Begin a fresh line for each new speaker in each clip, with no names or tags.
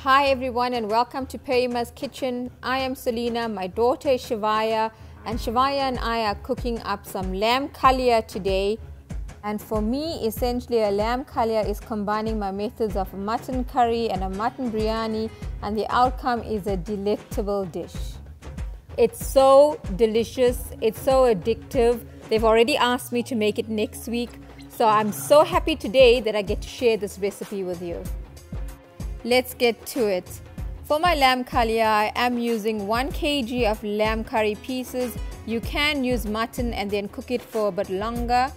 Hi everyone and welcome to Perima's Kitchen. I am Selena, my daughter is Shivaya, and Shivaya and I are cooking up some lamb kaliya today. And for me, essentially a lamb kaliya is combining my methods of a mutton curry and a mutton biryani, and the outcome is a delectable dish. It's so delicious, it's so addictive. They've already asked me to make it next week, so I'm so happy today that I get to share this recipe with you. Let's get to it. For my lamb kaliya, I am using 1 kg of lamb curry pieces. You can use mutton and then cook it for a bit longer.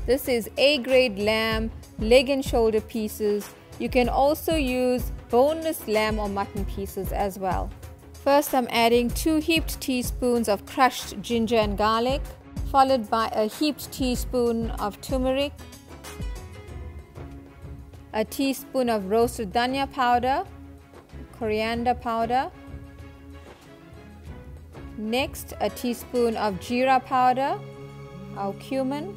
This is A-grade lamb, leg and shoulder pieces. You can also use boneless lamb or mutton pieces as well. First, I'm adding 2 heaped teaspoons of crushed ginger and garlic, followed by a heaped teaspoon of turmeric, a teaspoon of roasted dhania powder, coriander powder. Next, a teaspoon of jeera powder, our cumin,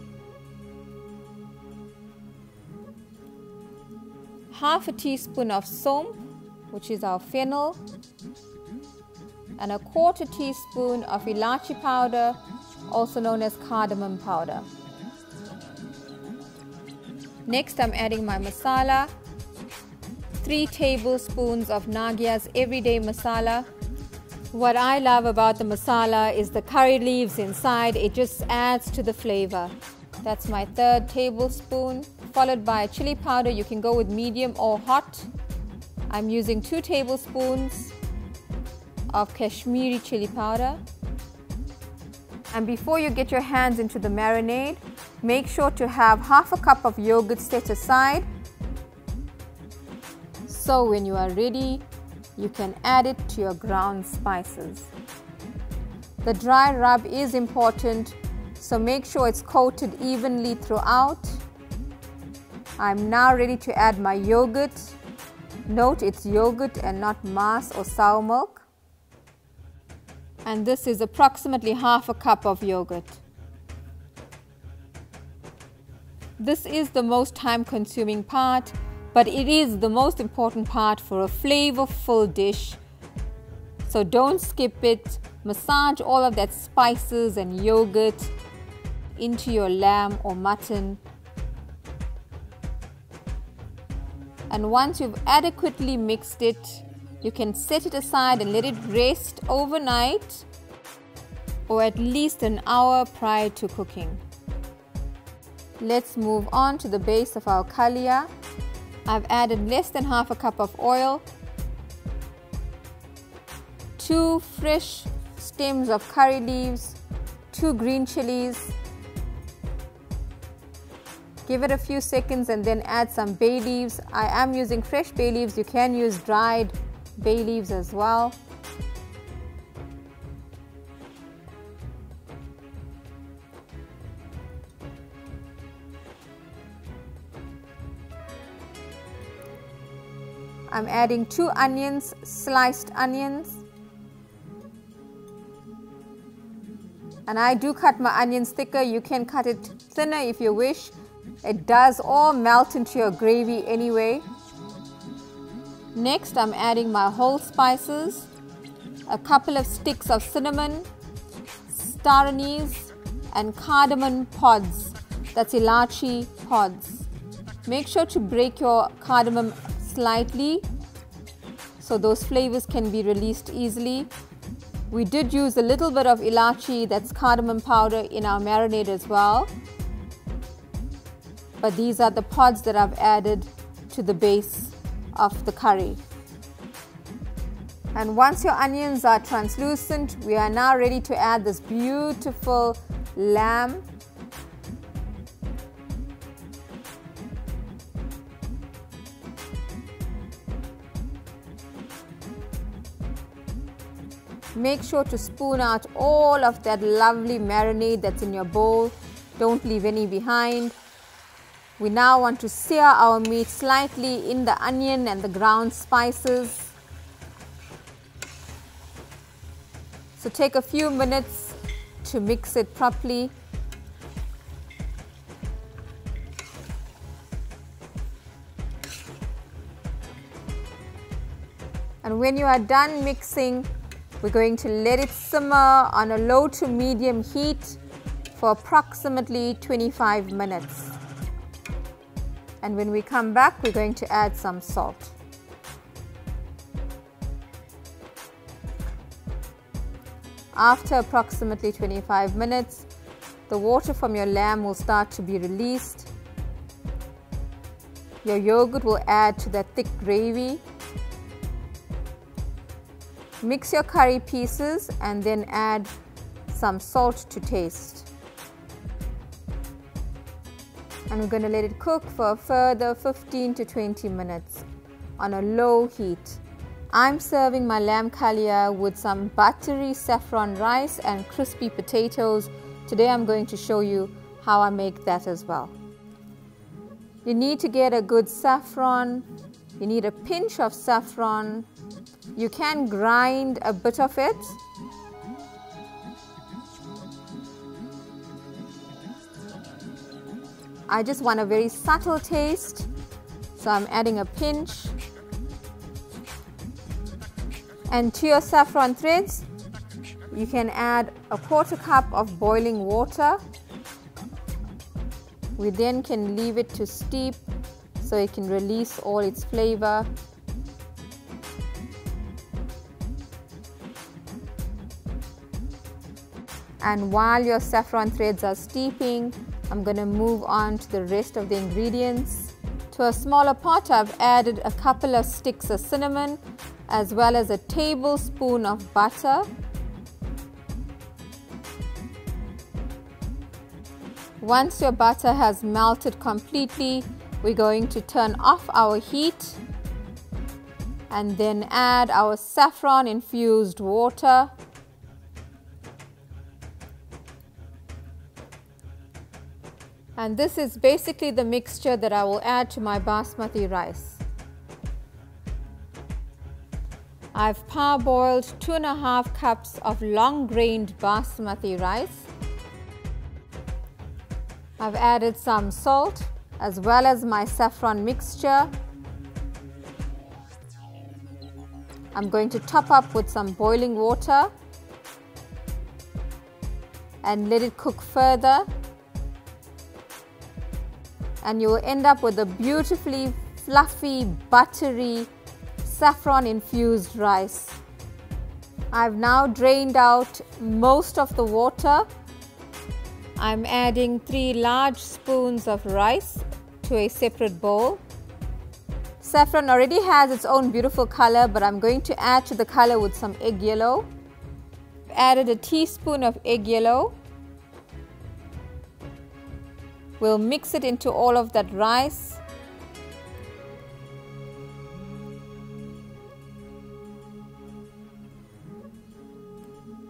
half a teaspoon of somph, which is our fennel, and a 1/4 teaspoon of elachi powder, also known as cardamon powder. Next, I'm adding my masala, 3 tablespoons of Nagiahs everyday masala. What I love about the masala is the curry leaves inside. It just adds to the flavor. That's my 3rd tablespoon, followed by chili powder. You can go with medium or hot. I'm using 2 tablespoons of Kashmiri chili powder. And before you get your hands into the marinade, make sure to have half a cup of yogurt set aside. So when you are ready, you can add it to your ground spices. The dry rub is important, so make sure it's coated evenly throughout. I'm now ready to add my yogurt. Note it's yogurt and not mass or sour milk. And this is approximately half a cup of yogurt. This is the most time-consuming part, but it is the most important part for a flavorful dish. So don't skip it. Massage all of that spices and yogurt into your lamb or mutton. And once you've adequately mixed it, you can set it aside and let it rest overnight or at least an hour prior to cooking. Let's move on to the base of our kaliya. I've added less than half a cup of oil, 2 fresh stems of curry leaves, 2 green chilies. Give it a few seconds and then add some bay leaves. I am using fresh bay leaves. You can use dried bay leaves as well. I'm adding 2 onions, sliced onions. And I do cut my onions thicker. You can cut it thinner if you wish. It does all melt into your gravy anyway. Next, I'm adding my whole spices, a couple of sticks of cinnamon, star anise, and cardamon pods. That's elachi pods. Make sure to break your cardamom slightly so those flavors can be released easily. We did use a little bit of elachi, that's cardamom powder, in our marinade as well. But these are the pods that I've added to the base of the curry. And once your onions are translucent, we are now ready to add this beautiful lamb. Make sure to spoon out all of that lovely marinade that's in your bowl. Don't leave any behind. We now want to sear our meat slightly in the onion and the ground spices. So take a few minutes to mix it properly. And when you are done mixing, we're going to let it simmer on a low to medium heat for approximately 25 minutes. And when we come back, we're going to add some salt. After approximately 25 minutes, the water from your lamb will start to be released. Your yogurt will add to that thick gravy. Mix your curry pieces and then add some salt to taste. And we're going to let it cook for a further 15 to 20 minutes on a low heat. I'm serving my lamb kaliya with some buttery saffron rice and crispy potatoes. Today I'm going to show you how I make that as well. You need to get a good saffron. You need a pinch of saffron. You can grind a bit of it. I just want a very subtle taste, so I'm adding a pinch. And to your saffron threads, you can add a 1/4 cup of boiling water. We then can leave it to steep so it can release all its flavor. And while your saffron threads are steeping, I'm going to move on to the rest of the ingredients. To a smaller pot, I've added a couple of sticks of cinnamon as well as a tablespoon of butter. Once your butter has melted completely, we're going to turn off our heat and then add our saffron infused water. And this is basically the mixture that I will add to my basmati rice. I've parboiled 2.5 cups of long-grained basmati rice. I've added some salt as well as my saffron mixture. I'm going to top up with some boiling water and let it cook further. And you will end up with a beautifully fluffy, buttery, saffron infused rice. I've now drained out most of the water. I'm adding 3 large spoons of rice to a separate bowl. Saffron already has its own beautiful color, but I'm going to add to the color with some egg yellow. I've added a teaspoon of egg yellow. We'll mix it into all of that rice.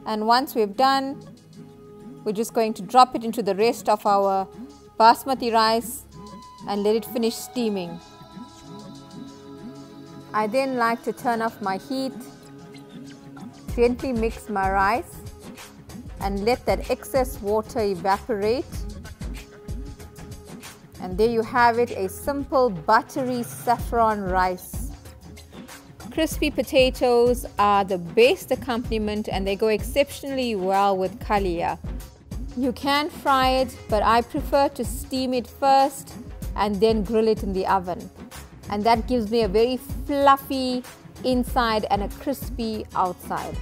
And once we've done, we're just going to drop it into the rest of our basmati rice and let it finish steaming. I then like to turn off my heat, gently mix my rice and let that excess water evaporate. And there you have it, a simple buttery saffron rice. Crispy potatoes are the best accompaniment and they go exceptionally well with kaliya. You can fry it, but I prefer to steam it first and then grill it in the oven. And that gives me a very fluffy inside and a crispy outside.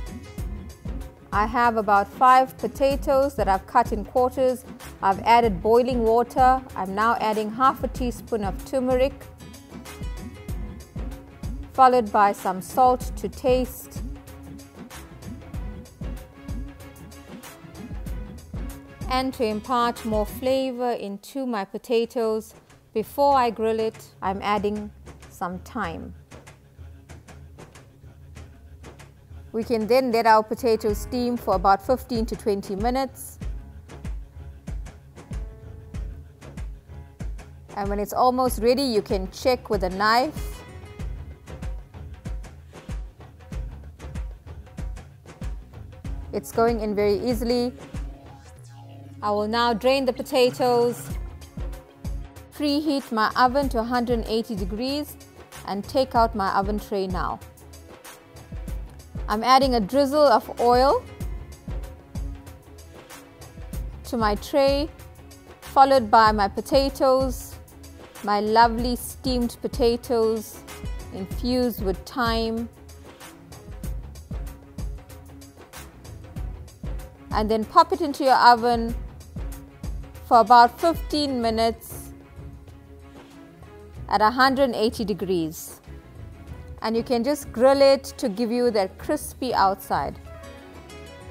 I have about 5 potatoes that I've cut in quarters. I've added boiling water. I'm now adding 1/2 teaspoon of turmeric, followed by some salt to taste. And to impart more flavor into my potatoes, before I grill it, I'm adding some thyme. We can then let our potatoes steam for about 15 to 20 minutes. And when it's almost ready, you can check with a knife. It's going in very easily. I will now drain the potatoes, preheat my oven to 180 degrees and take out my oven tray now. I'm adding a drizzle of oil to my tray, followed by my potatoes, my lovely steamed potatoes infused with thyme, and then pop it into your oven for about 15 minutes at 180 degrees. And you can just grill it to give you that crispy outside.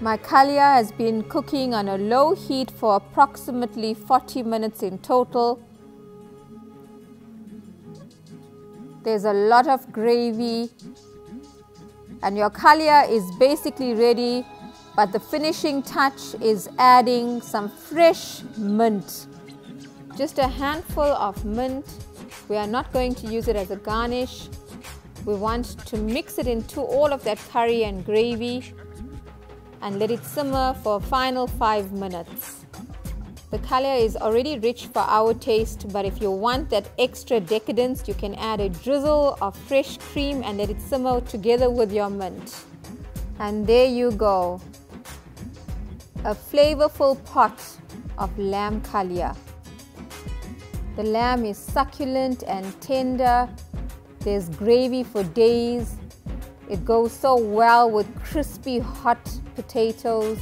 My kaliya has been cooking on a low heat for approximately 40 minutes in total. There's a lot of gravy and your kaliya is basically ready, but the finishing touch is adding some fresh mint. Just a handful of mint. We are not going to use it as a garnish. We want to mix it into all of that curry and gravy and let it simmer for a final 5 minutes. The kaliya is already rich for our taste, but if you want that extra decadence, you can add a drizzle of fresh cream and let it simmer together with your mint. And there you go, a flavorful pot of lamb kaliya. The lamb is succulent and tender. There's gravy for days. It goes so well with crispy hot potatoes,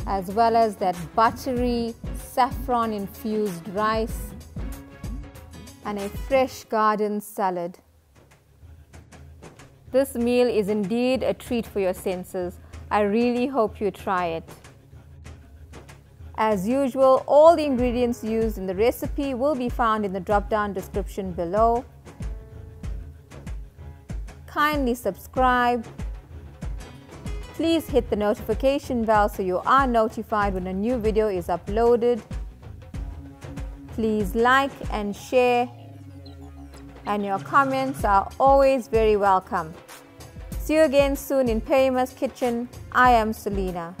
as well as that buttery saffron infused rice and a fresh garden salad. This meal is indeed a treat for your senses. I really hope you try it. As usual, all the ingredients used in the recipe will be found in the drop-down description below. Kindly subscribe. Please hit the notification bell so you are notified when a new video is uploaded. Please like and share, and your comments are always very welcome. See you again soon in Payma's Kitchen. I am Selena.